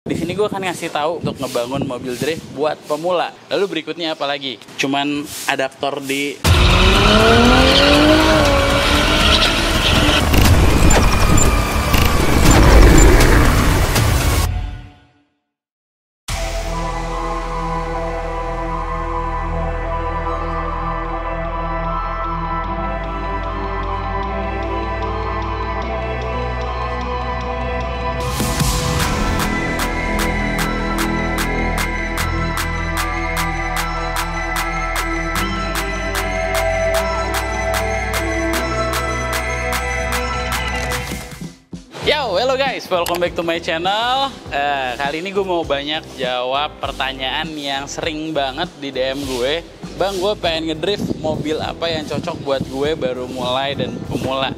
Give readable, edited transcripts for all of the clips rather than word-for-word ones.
Di sini gue akan ngasih tahu untuk ngebangun mobil drift buat pemula. Lalu berikutnya apa lagi? Cuman adaptor di Yo, hello guys, welcome back to my channel. Kali ini gue mau banyak jawab pertanyaan yang sering banget di DM gue. Bang, gue pengen ngedrift mobil apa yang cocok buat gue baru mulai dan pemula.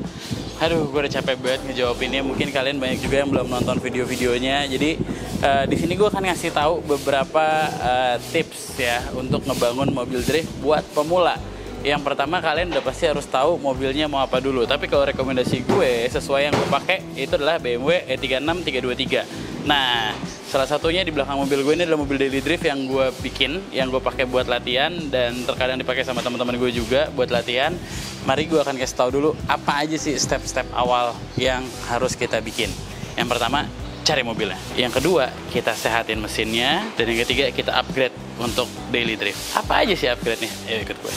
Aduh, gue udah capek banget ngejawabinnya. Mungkin kalian banyak juga yang belum nonton video-videonya. Jadi di sini gue akan ngasih tahu beberapa tips ya untuk ngebangun mobil drift buat pemula. Yang pertama, kalian udah pasti harus tahu mobilnya mau apa dulu. Tapi kalau rekomendasi gue, sesuai yang gue pakai, itu adalah BMW E36 323. Nah, salah satunya di belakang mobil gue ini adalah mobil daily drift yang gue bikin, yang gue pakai buat latihan, dan terkadang dipakai sama teman-teman gue juga buat latihan. Mari gue akan kasih tahu dulu apa aja sih step-step awal yang harus kita bikin. Yang pertama, cari mobilnya. Yang kedua, kita sehatin mesinnya. Dan yang ketiga, kita upgrade untuk daily drift. Apa aja sih upgrade-nya? Ayo ikut gue.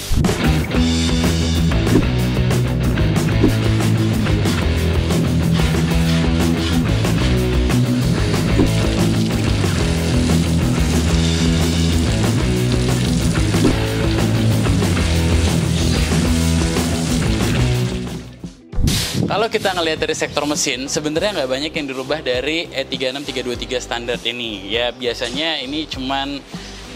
Kalau kita ngelihat dari sektor mesin, sebenarnya nggak banyak yang dirubah dari E36 323 standar ini. Ya biasanya ini cuman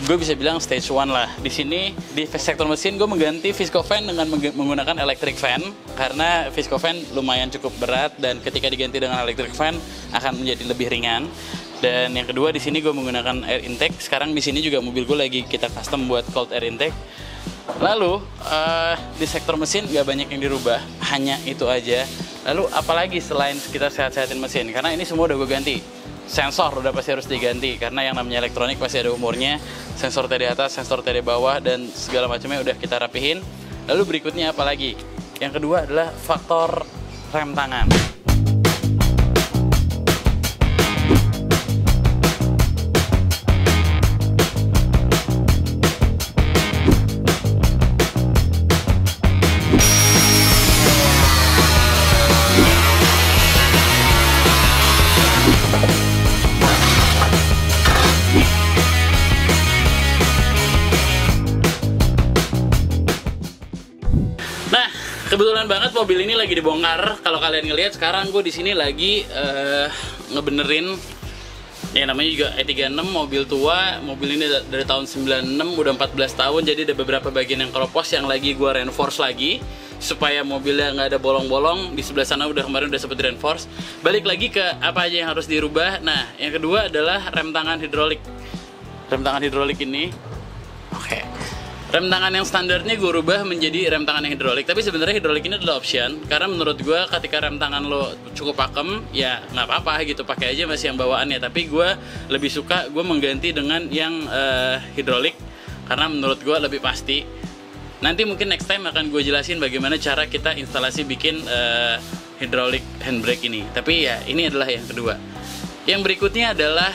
gue bisa bilang stage 1 lah. Di sini di sektor mesin gue mengganti Viscofan dengan menggunakan electric fan karena Viscofan lumayan cukup berat dan ketika diganti dengan electric fan akan menjadi lebih ringan. Dan yang kedua di sini gue menggunakan air intake. Sekarang di sini juga mobil gue lagi kita custom buat cold air intake. Lalu di sektor mesin nggak banyak yang dirubah, hanya itu aja. Lalu apalagi selain kita sehat-sehatin mesin, karena ini semua udah gue ganti. Sensor udah pasti harus diganti, karena yang namanya elektronik pasti ada umurnya. Sensor T di atas, sensor T di bawah, dan segala macamnya udah kita rapihin. Lalu berikutnya apa lagi? Yang kedua adalah faktor rem tangan. Kebetulan banget mobil ini lagi dibongkar. Kalau kalian ngelihat sekarang gue di sini lagi ngebenerin. Ya namanya juga E36, mobil tua. Mobil ini dari tahun 96, udah 14 tahun. Jadi ada beberapa bagian yang keropos yang lagi gue reinforce lagi supaya mobilnya nggak ada bolong-bolong. Di sebelah sana kemarin udah sempet reinforce. Balik lagi ke apa aja yang harus dirubah. Nah, yang kedua adalah rem tangan hidrolik. Rem tangan hidrolik ini, oke. Rem tangan yang standarnya gue rubah menjadi rem tangan yang hidrolik. Tapi sebenarnya hidrolik ini adalah option, karena menurut gue ketika rem tangan lo cukup pakem, ya nggak apa-apa gitu, pakai aja masih yang bawaannya. Tapi gue lebih suka gue mengganti dengan yang hidrolik, karena menurut gue lebih pasti. Nanti mungkin next time akan gue jelasin bagaimana cara kita instalasi bikin hidrolik handbrake ini. Tapi ya ini adalah yang kedua. Yang berikutnya adalah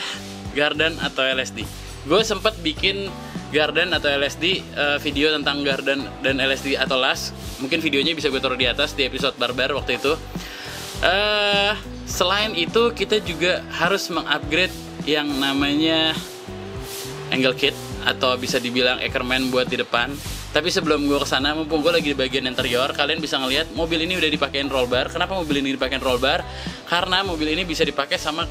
gardan atau LSD. Gue sempat bikin gardan atau LSD, video tentang gardan dan LSD atau las. Mungkin videonya bisa gue taruh di atas di episode barbar waktu itu. Selain itu kita juga harus mengupgrade yang namanya angle kit atau bisa dibilang Ackerman buat di depan. Tapi sebelum gue kesana, mumpung gue lagi di bagian interior, kalian bisa ngelihat mobil ini udah dipakein roll bar. Kenapa mobil ini dipakein roll bar? Karena mobil ini bisa dipakai sama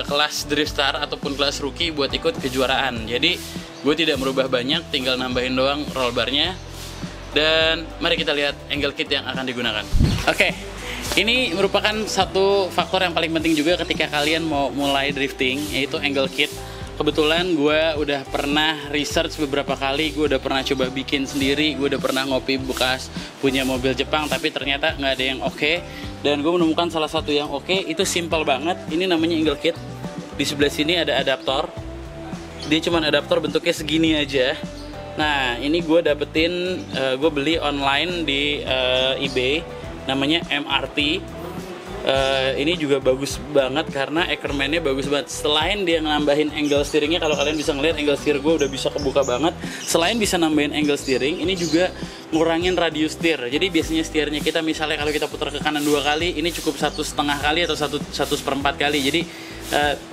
kelas drift star ataupun kelas rookie buat ikut kejuaraan. Jadi gue tidak merubah banyak, tinggal nambahin doang roll barnya. Dan mari kita lihat angle kit yang akan digunakan. Oke, ini merupakan satu faktor yang paling penting juga ketika kalian mau mulai drifting, yaitu angle kit. Kebetulan gue udah pernah research beberapa kali, gue udah pernah coba bikin sendiri, gue udah pernah ngopi bekas punya mobil Jepang, tapi ternyata nggak ada yang oke. Dan gue menemukan salah satu yang oke, itu simple banget. Ini namanya angle kit. Di sebelah sini ada adaptor. Dia cuman adaptor bentuknya segini aja. Nah, ini gue dapetin, gue beli online di eBay, namanya MRT. Ini juga bagus banget karena Ackerman-nya bagus banget. Selain dia nambahin angle steeringnya, kalau kalian bisa ngeliat angle steer gue udah bisa kebuka banget. Selain bisa nambahin angle steering, ini juga ngurangin radius steer. Jadi biasanya steernya kita misalnya kalau kita putar ke kanan 2 kali, ini cukup 1,5 kali atau 1/4 kali. Jadi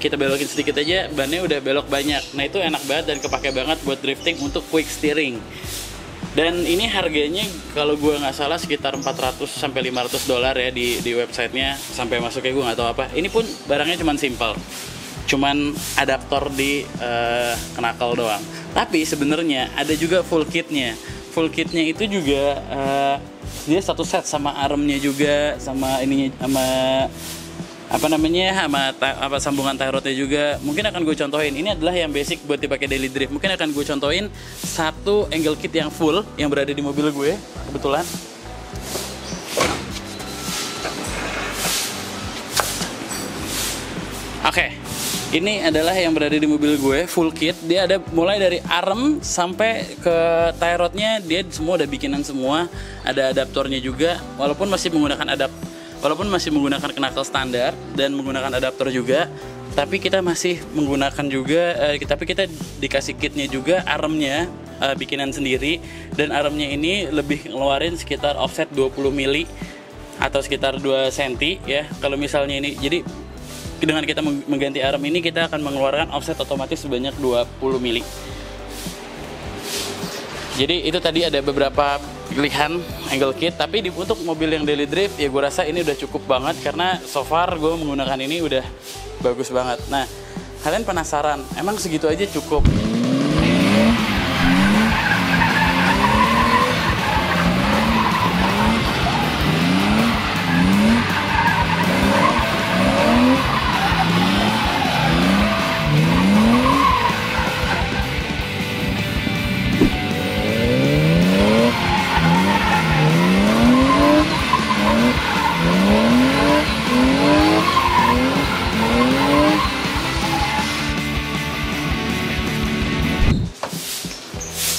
kita belokin sedikit aja, bannya udah belok banyak. Nah itu enak banget dan kepake banget buat drifting untuk quick steering. Dan ini harganya kalau gue nggak salah sekitar 400 sampai 500 dolar ya di websitenya, sampai masuknya gue nggak tahu apa. Ini pun barangnya cuman simple, cuman adaptor di knuckle doang. Tapi sebenarnya ada juga full kitnya. Full kitnya itu juga dia satu set sama armnya juga, sama ininya, sama sama sambungan tie rodnya juga. Mungkin akan gue contohin. Ini adalah yang basic buat dipakai daily drift. Mungkin akan gue contohin satu angle kit yang full yang berada di mobil gue kebetulan. Oke. Ini adalah yang berada di mobil gue, full kit. Dia ada mulai dari arm sampai ke tie rodnya, dia semua udah bikinan semua. Ada adaptornya juga, walaupun masih menggunakan knuckle standar dan menggunakan adaptor juga, tapi kita masih menggunakan juga, tapi kita dikasih kitnya juga armnya bikinan sendiri, dan armnya ini lebih ngeluarin sekitar offset 20 mili atau sekitar 2 cm ya. Kalau misalnya ini, jadi dengan kita mengganti arm ini kita akan mengeluarkan offset otomatis sebanyak 20 mili. Jadi itu tadi ada beberapa pilihan angle kit, tapi untuk mobil yang daily drift ya gue rasa ini udah cukup banget karena so far gue menggunakan ini udah bagus banget. Nah, kalian penasaran, emang segitu aja cukup?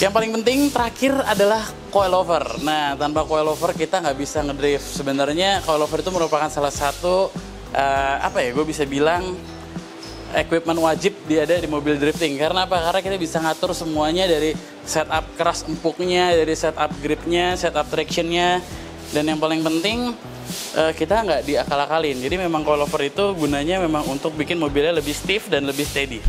Yang paling penting terakhir adalah coilover. Nah, tanpa coilover kita nggak bisa ngedrift. Sebenarnya coilover itu merupakan salah satu gue bisa bilang equipment wajib dia ada di mobil drifting. Karena apa? Karena kita bisa ngatur semuanya, dari setup keras empuknya, dari setup gripnya, setup tractionnya, dan yang paling penting kita nggak diakal-akalin. Jadi memang coilover itu gunanya memang untuk bikin mobilnya lebih stiff dan lebih steady.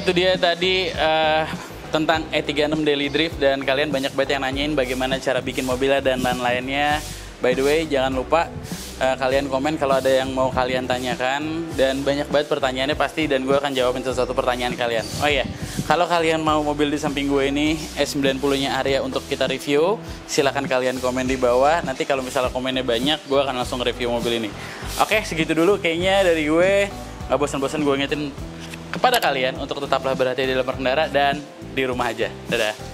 Itu dia tadi tentang E36 Daily Drift, dan kalian banyak banget yang nanyain bagaimana cara bikin mobilnya dan lain-lainnya. By the way, jangan lupa kalian komen kalau ada yang mau kalian tanyakan, dan banyak banget pertanyaannya pasti, dan gue akan jawabin satu-satu pertanyaan kalian. Oh iya, kalau kalian mau mobil di samping gue ini S90-nya Aria untuk kita review, silahkan kalian komen di bawah. Nanti kalau misalnya komennya banyak, gue akan langsung review mobil ini. Oke, segitu dulu kayaknya dari gue. Gak bosan-bosan gue ngingetin kepada kalian untuk tetaplah berhati-hati dalam berkendara dan di rumah aja. Dadah.